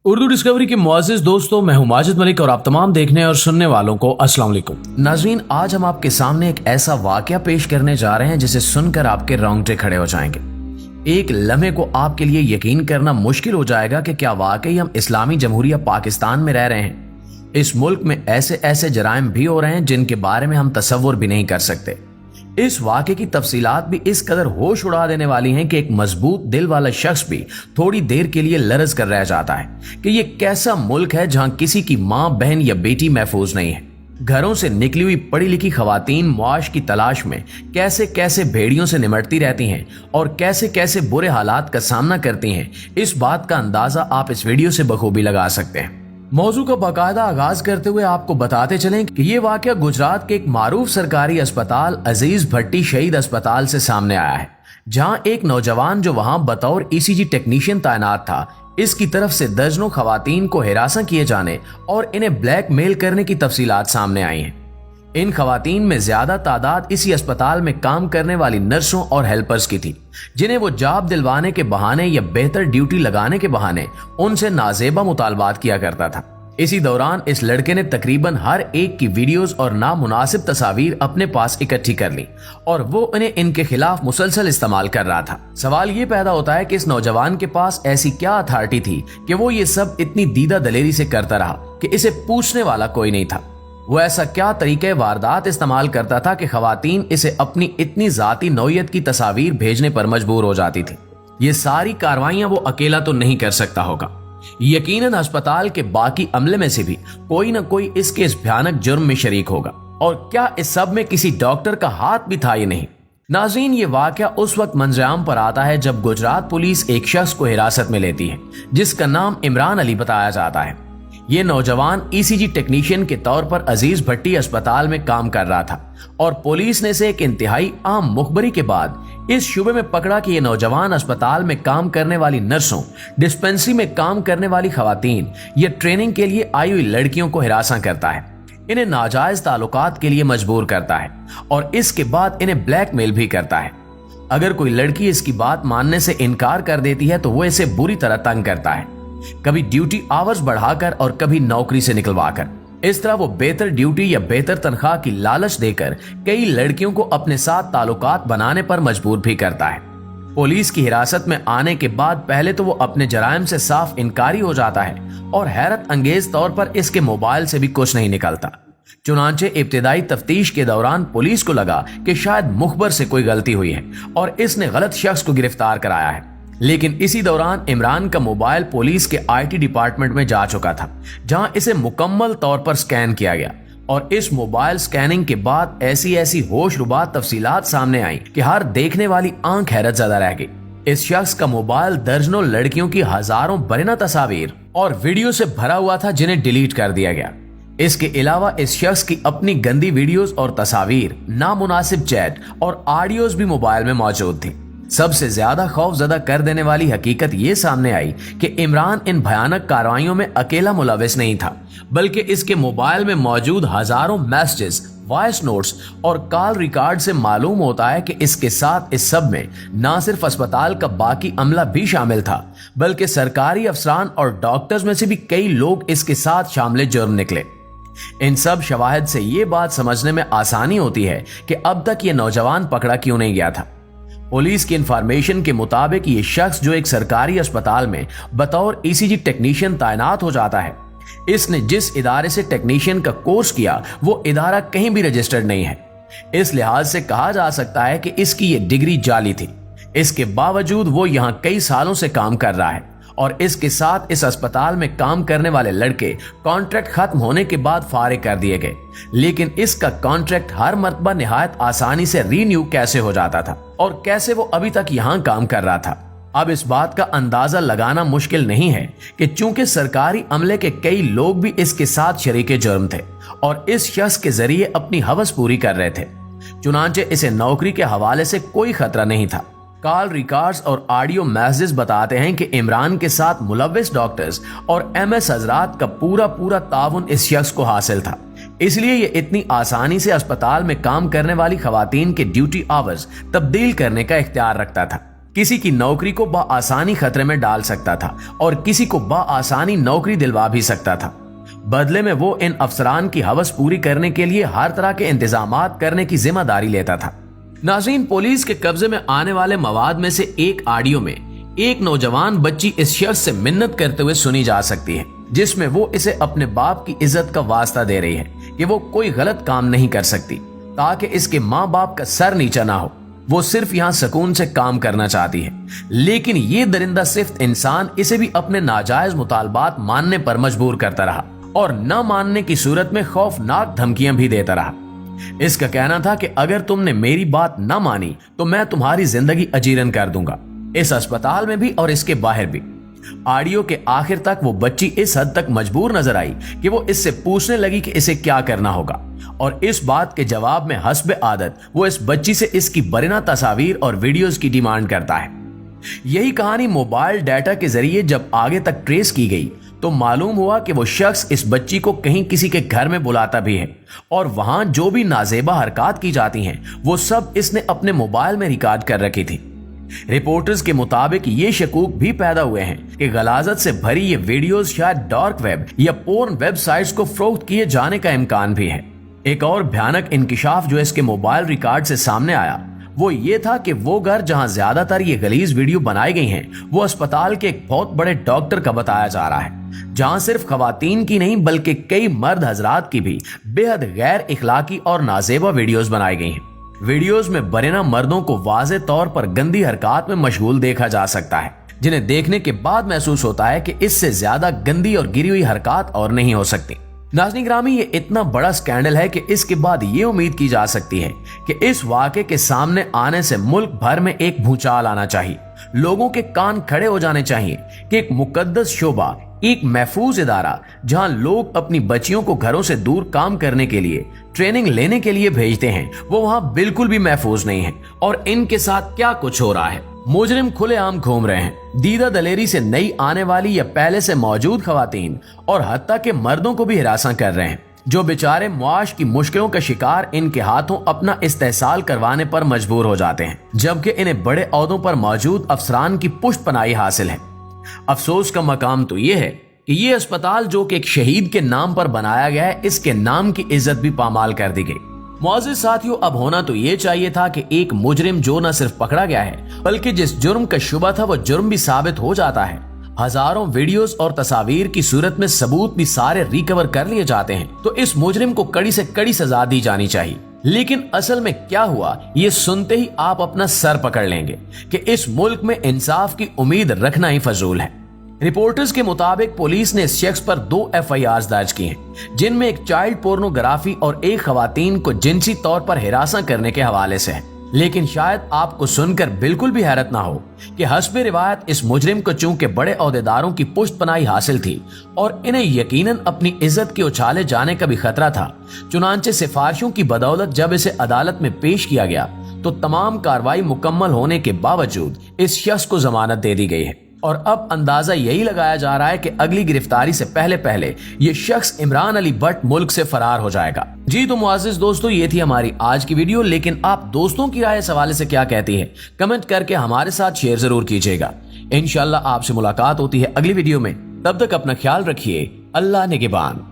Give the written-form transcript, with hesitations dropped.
Urdu discovery के मुअज़्ज़िज़ दोस्तों, मैं हूं माजिद मलिक और आप तमाम देखने और सुनने वालों को अस्सलाम वालेकुम। नाज़रीन, आज हम आपके सामने एक ऐसा वाकया पेश करने जा रहे हैं जिसे सुनकर आपके रोंगटे खड़े हो जाएंगे। एक लम्हे को आपके लिए यकीन करना मुश्किल हो जाएगा कि क्या वाकई हम इस्लामी जमहूरिया पाकिस्तान में रह रहे हैं। इस मुल्क में ऐसे ऐसे जराइम भी हो रहे हैं जिनके बारे में हम तसव्वुर भी नहीं कर सकते। इस वाक़े की तफसीलात भी इस कदर होश उड़ा देने वाली हैं कि एक मजबूत दिल वाला शख्स भी थोड़ी देर के लिए लरज कर रह जाता है कि ये कैसा मुल्क है जहां किसी की माँ, बहन या बेटी महफूज नहीं है। घरों से निकली हुई पढ़ी लिखी खवातीन मुआश की तलाश में कैसे कैसे भेड़ियों से निमटती रहती हैं और कैसे कैसे बुरे हालात का सामना करती हैं, इस बात का अंदाजा आप इस वीडियो से बखूबी लगा सकते हैं। मौजू का बाकायदा आगाज करते हुए आपको बताते चलें कि ये वाकया गुजरात के एक मारूफ सरकारी अस्पताल अजीज भट्टी शहीद अस्पताल से सामने आया है, जहां एक नौजवान जो वहां बतौर ईसीजी टेक्नीशियन तैनात था, इसकी तरफ से दर्जनों खवातीन को हिरासत किए जाने और इन्हें ब्लैकमेल करने की तफसीलात सामने आई हैं। इन खवातीन में ज्यादा तादाद इसी अस्पताल में काम करने वाली नर्सों और हेल्पर्स की थी, जिन्हें वो जॉब दिलवाने के बहाने या बेहतर ड्यूटी लगाने के बहाने उनसे नाजेबा मुतालबात किया करता था। इसी दौरान इस लड़के ने तकरीबन हर एक की वीडियोस और नामुनासिब तस्वीर अपने पास इकट्ठी कर ली और वो उन्हें इनके खिलाफ मुसलसल इस्तेमाल कर रहा था। सवाल ये पैदा होता है कि इस नौजवान के पास ऐसी क्या अथॉरिटी थी कि वो ये सब इतनी दीदा दलेरी से करता रहा कि इसे पूछने वाला कोई नहीं था। वो ऐसा क्या तरीके वारदात इस्तेमाल करता था कि खवातीन इसे अपनी इतनी जाती नौयत की तस्वीर भेजने पर मजबूर हो जाती थी। ये सारी कार्रवाइयां वो अकेला तो नहीं कर सकता होगा, यकीनन अस्पताल के बाकी अमले में से भी कोई न कोई इसके इस भयानक जुर्म में शरीक होगा। और क्या इस सब में किसी डॉक्टर का हाथ भी था? ये नहीं। नाज़रीन, ये वाकया उस वक्त मंजराम पर आता है जब गुजरात पुलिस एक शख्स को हिरासत में लेती है जिसका नाम इमरान अली बताया जाता है। ये नौजवान ईसीजी टेक्नीशियन के तौर पर अजीज भट्टी अस्पताल में काम कर रहा था और पुलिस ने इसे एक इंतहाई आम मुखबरी के बाद इस शुबे में पकड़ा कि ये नौजवान अस्पताल में काम करने वाली नर्सों, डिस्पेंसरी में काम करने वाली खवातीन या ट्रेनिंग के लिए आई हुई लड़कियों को हिरासत करता है, इन्हें नाजायज ताल्लुकात के लिए मजबूर करता है और इसके बाद इन्हें ब्लैकमेल भी करता है। अगर कोई लड़की इसकी बात मानने से इनकार कर देती है तो वो इसे बुरी तरह तंग करता है, कभी ड्यूटी आवर्स बढ़ाकर और कभी नौकरी से निकलवाकर। इस तरह वो बेहतर ड्यूटी या बेहतर तनख्वाह की लालच देकर कई लड़कियों को अपने साथ ताल्लुकात बनाने पर मजबूर भी करता है। पुलिस की हिरासत में आने के बाद पहले तो वो अपने जराइम से साफ इनकारी हो जाता है और हैरत अंगेज तौर पर इसके मोबाइल से भी कुछ नहीं निकलता। चुनांचे इब्तिदाई तफ्तीश के दौरान पुलिस को लगा कि शायद मुखबर से कोई गलती हुई है और इसने गलत शख्स को गिरफ्तार कराया है। लेकिन इसी दौरान इमरान का मोबाइल पुलिस के आईटी डिपार्टमेंट में जा चुका था, जहां इसे मुकम्मल तौर पर स्कैन किया गया और इस मोबाइल स्कैनिंग के बाद ऐसी ऐसी होशरुबा तफसीलात सामने आई कि हर देखने वाली आंख हैरत ज़दा रह गई। इस शख्स का मोबाइल दर्जनों लड़कियों की हजारों बरना तस्वीर और वीडियो से भरा हुआ था जिन्हें डिलीट कर दिया गया। इसके अलावा इस शख्स की अपनी गंदी वीडियोस और तस्वीर, नामुनासिब चैट और ऑडियोज भी मोबाइल में मौजूद थी। सबसे ज्यादा खौफजदा कर देने वाली हकीकत ये सामने आई कि इमरान इन भयानक कार्रवाइयों में अकेला मुलविस नहीं था, बल्कि इसके मोबाइल में मौजूद हजारों मैसेजेस, वॉइस नोट्स और कॉल रिकॉर्ड से मालूम होता है कि इसके साथ इस सब में न सिर्फ अस्पताल का बाकी अमला भी शामिल था, बल्कि सरकारी अफसरान और डॉक्टर्स में से भी कई लोग इसके साथ शामिल जुर्म निकले। इन सब शवाहिद से ये बात समझने में आसानी होती है कि अब तक ये नौजवान पकड़ा क्यों नहीं गया था। पुलिस की इंफॉर्मेशन के मुताबिक ये शख्स जो एक सरकारी अस्पताल में बतौर ईसीजी टेक्नीशियन तैनात हो जाता है, इसने जिस इदारे से टेक्नीशियन का कोर्स किया वो इदारा कहीं भी रजिस्टर्ड नहीं है। इस लिहाज से कहा जा सकता है कि इसकी ये डिग्री जाली थी। इसके बावजूद वो यहाँ कई सालों से काम कर रहा है और इसके साथ इस अस्पताल में काम करने वाले लड़के कॉन्ट्रैक्ट खत्म होने के बाद फारिग कर दिए गए, लेकिन इसका कॉन्ट्रैक्ट हर मर्तबा निहायत आसानी से रीन्यू कैसे हो जाता था और कैसे वो अभी तक यहाँ काम कर रहा था। अब इस बात का अंदाजा लगाना मुश्किल नहीं है कि चूंकि सरकारी अमले के कई लोग भी इसके साथ शरीके जुर्म थे और इस शख्स के जरिए अपनी हवस पूरी कर रहे थे, चुनांचे इसे नौकरी के हवाले से कोई खतरा नहीं था। कॉल रिकॉर्ड्स और ऑडियो मैसेजेस बताते हैं कि इमरान के साथ मुलव्विस डॉक्टर्स और एमएस हजरात का पूरा ताउन इस शख्स को हासिल था, इसलिए ये इतनी आसानी से अस्पताल में काम करने वाली खवातीन के ड्यूटी आवर्स तब्दील करने का इख्तियार रखता था। किसी की नौकरी को बआसानी खतरे में डाल सकता था और किसी को बआसानी नौकरी दिलवा भी सकता था। बदले में वो इन अफसरान की हवस पूरी करने के लिए हर तरह के इंतजामात करने की जिम्मेदारी लेता था। नाज़रीन, पुलिस के कब्जे में आने वाले मवाद में से एक ऑडियो में एक नौजवान बच्ची इस शख्स से मिन्नत करते हुए सुनी जा सकती है, जिसमें वो इसे अपने बाप की इज्जत का वास्ता दे रही है कि वो कोई गलत काम नहीं कर सकती ताकि इसके माँ बाप का सर नीचा ना हो। वो सिर्फ यहाँ सुकून से काम करना चाहती है, लेकिन ये दरिंदा सिफ्त इंसान इसे भी अपने नाजायज मुतालबात मानने पर मजबूर करता रहा और न मानने की सूरत में खौफनाक धमकियां भी देता रहा। इसका कहना था कि अगर तुमने मेरी बात न मानी तो मैं तुम्हारी जिंदगी अजीरन कर दूंगा, इस अस्पताल में भी और इसके बाहर भी। ऑडियो के आखिर तक वो बच्ची इस हद तक मजबूर नजर आई कि वो इससे पूछने लगी कि इसे क्या करना होगा, और इस बात के जवाब में हस्ब आदत वो इस बच्ची से इसकी बरिना तस्वीर और वीडियोस की डिमांड करता है। यही कहानी मोबाइल डाटा के जरिए जब आगे तक ट्रेस की गई तो मालूम हुआ कि वो शख्स इस बच्ची को कहीं किसी के घर में बुलाता भी है और वहां जो भी नाजेबा हरकत की जाती हैं वो सब इसने अपने मोबाइल में रिकॉर्ड कर रखी थी। रिपोर्टर्स के मुताबिक ये शकूक भी पैदा हुए हैं कि गलाजत से भरी ये वीडियोस शायद डार्क वेब या पोर्न वेबसाइट्स को फरोख्त किए जाने का इम्कान भी है। एक और भयानक इंकिशाफ जो इसके मोबाइल रिकॉर्ड से सामने आया वो ये था कि वो घर जहां ज्यादातर ये गलीज वीडियो बनाई गई हैं वो अस्पताल के एक बहुत बड़े डॉक्टर का बताया जा रहा है, जहां सिर्फ खवातीन की नहीं बल्कि कई मर्द हजरात की भी बेहद गैर इखलाकी और नाजेबा वीडियोस बनाई गई हैं। वीडियोस में बरेना मर्दों को वाज़े तौर पर गंदी हरकत में मशगूल देखा जा सकता है, जिन्हें देखने के बाद महसूस होता है कि इससे ज्यादा गंदी और गिरी हुई हरकत और नहीं हो सकती। नाज़रीन ग्रामी, ये इतना बड़ा स्कैंडल है कि इसके बाद ये उम्मीद की जा सकती है कि इस वाक़े के सामने आने से मुल्क भर में एक भूचाल आना चाहिए। लोगों के कान खड़े हो जाने चाहिए कि एक मुकद्दस शोबा, एक महफूज इदारा जहां लोग अपनी बच्चियों को घरों से दूर काम करने के लिए ट्रेनिंग लेने के लिए भेजते हैं, वो वहां बिल्कुल भी महफूज नहीं है। और इनके साथ क्या कुछ हो रहा है। मुजरिम खुलेआम घूम रहे हैं, दीदा दलेरी से नई आने वाली या पहले से मौजूद खवातीन और हत्ता के मर्दों को भी हिरासा कर रहे हैं, जो बेचारे मुआश की मुश्किलों का शिकार इनके हाथों अपना इस्तेहसाल करवाने पर मजबूर हो जाते हैं, जबकि इन्हें बड़े ओहदों पर मौजूद अफसरान की पुष्ट पनाही हासिल है। अफसोस का मकाम तो ये है कि ये अस्पताल जो कि एक शहीद के नाम पर बनाया गया है, इसके नाम की इज्जत भी पामाल कर दी गई। मुअज़्ज़िज़ साथियों, अब होना तो ये चाहिए था कि एक मुजरिम जो न सिर्फ पकड़ा गया है बल्कि जिस जुर्म का शुबा था वो जुर्म भी साबित हो जाता है। हजारों वीडियोस और तस्वीर की सूरत में सबूत भी सारे रिकवर कर लिए जाते हैं, तो इस मुजरिम को कड़ी से कड़ी सजा दी जानी चाहिए। लेकिन असल में क्या हुआ ये सुनते ही आप अपना सर पकड़ लेंगे कि इस मुल्क में इंसाफ की उम्मीद रखना ही फजूल है। रिपोर्टर्स के मुताबिक पुलिस ने इस शख्स पर 2 FIRs दर्ज की हैं, जिनमें एक चाइल्ड पोर्नोग्राफी और एक खवातीन को जिनसी तौर पर हिरासा करने के हवाले से है। लेकिन शायद आपको सुनकर बिल्कुल भी हैरत ना हो कि हस्बे रिवायत इस मुजरिम को चूंकि बड़े ओहदेदारों की पुष्ट पनाही हासिल थी और इन्हें यकीनन अपनी इज्जत के उछाले जाने का भी खतरा था, चुनांचे सिफारिशों की बदौलत जब इसे अदालत में पेश किया गया तो तमाम कार्रवाई मुकम्मल होने के बावजूद इस शख्स को जमानत दे दी गई है। और अब अंदाजा यही लगाया जा रहा है कि अगली गिरफ्तारी से पहले पहले ये शख्स इमरान अली भट्ट मुल्क से फरार हो जाएगा। जी तो मुअज़्ज़िज़ दोस्तों, ये थी हमारी आज की वीडियो, लेकिन आप दोस्तों की राय इस हवाले से क्या कहती है कमेंट करके हमारे साथ शेयर जरूर कीजिएगा। इंशाल्लाह आपसे मुलाकात होती है अगली वीडियो में, तब तक अपना ख्याल रखिए। अल्लाह निगहबान।